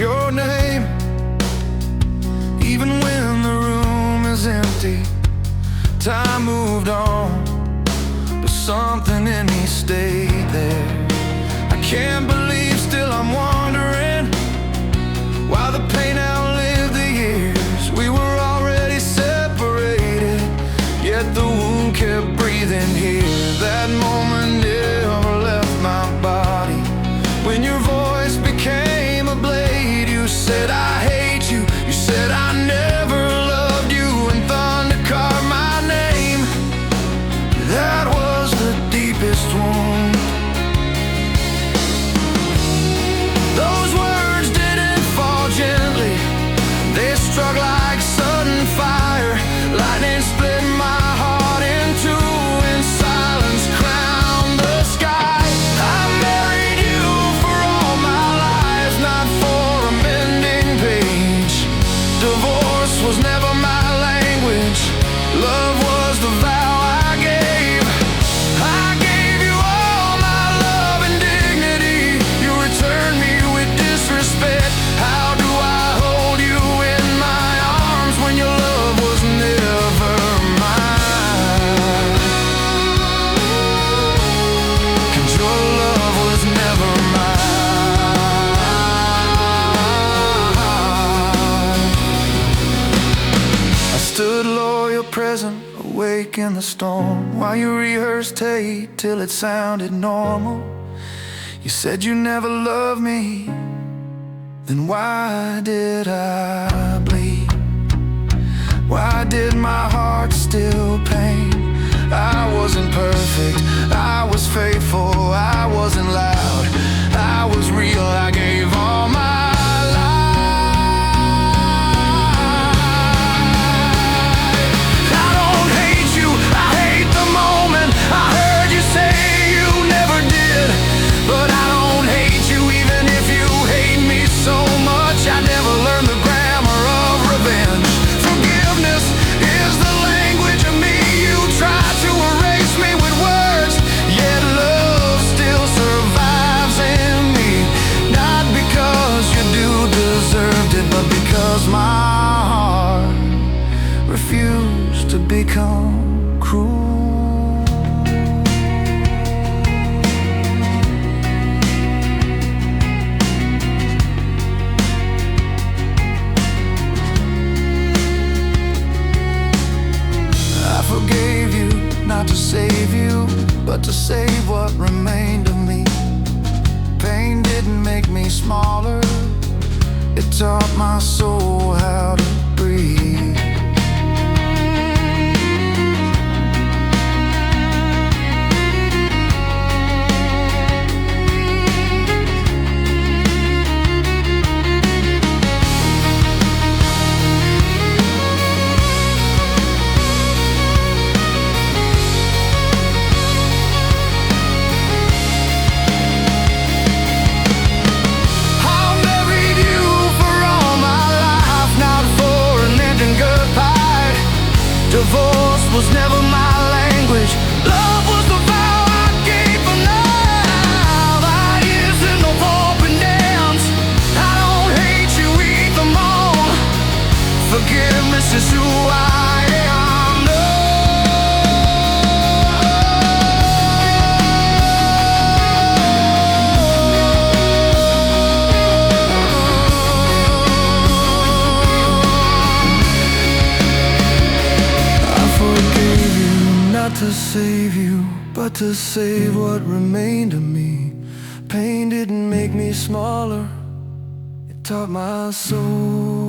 your name. Even when the room is empty, time moved on, but something in me stayed there. I can't believe still I'm wondering why the pain outlived the years. We were already separated, yet the wound kept breathing here. That moment never left my body. When your voice became a blade, you said I hate you, you said I never loved you, and thunder carved my name. That was the deepest wound. Those words didn't fall gently, they struck like sudden fire. Lightning split my heart in two, and silence crowned the sky. I married you for all my life, not for a mending page. Divorce was never my language, love was the vow I gave. I gave you all my love and dignity, you returned me with disrespect. How do I hold you in my arms when your love was never mine? 'Cause your love was never mine. I stood loyal, present, awake in the storm, while you rehearsed hate till it sounded normal. You said you never loved me, then why did I bleed? Why did my heart still pain? I wasn't perfect, I was faithful, I wasn't loud, I was real, I gave all my life. I don't hate you, I hate the moment I heard you say you never did. But I don't hate you even if you hate me so much. I never learned the grammar of revenge. Forgiveness is the language of me. You try to erase me with words, yet love still survives in me. Not because you do deserved it, but because my heart refused to become cruel. I forgave you, not to save you, but to save what remained of me. Pain didn't make me smaller, it taught my soul how to breathe. Divorce was never my language, love was the vow I gave. For now, I isn't no hope and dance. I don't hate you either more. Forgiveness is who I am. No. Not to save you, but to save what remained of me. Pain didn't make me smaller, it taught my soul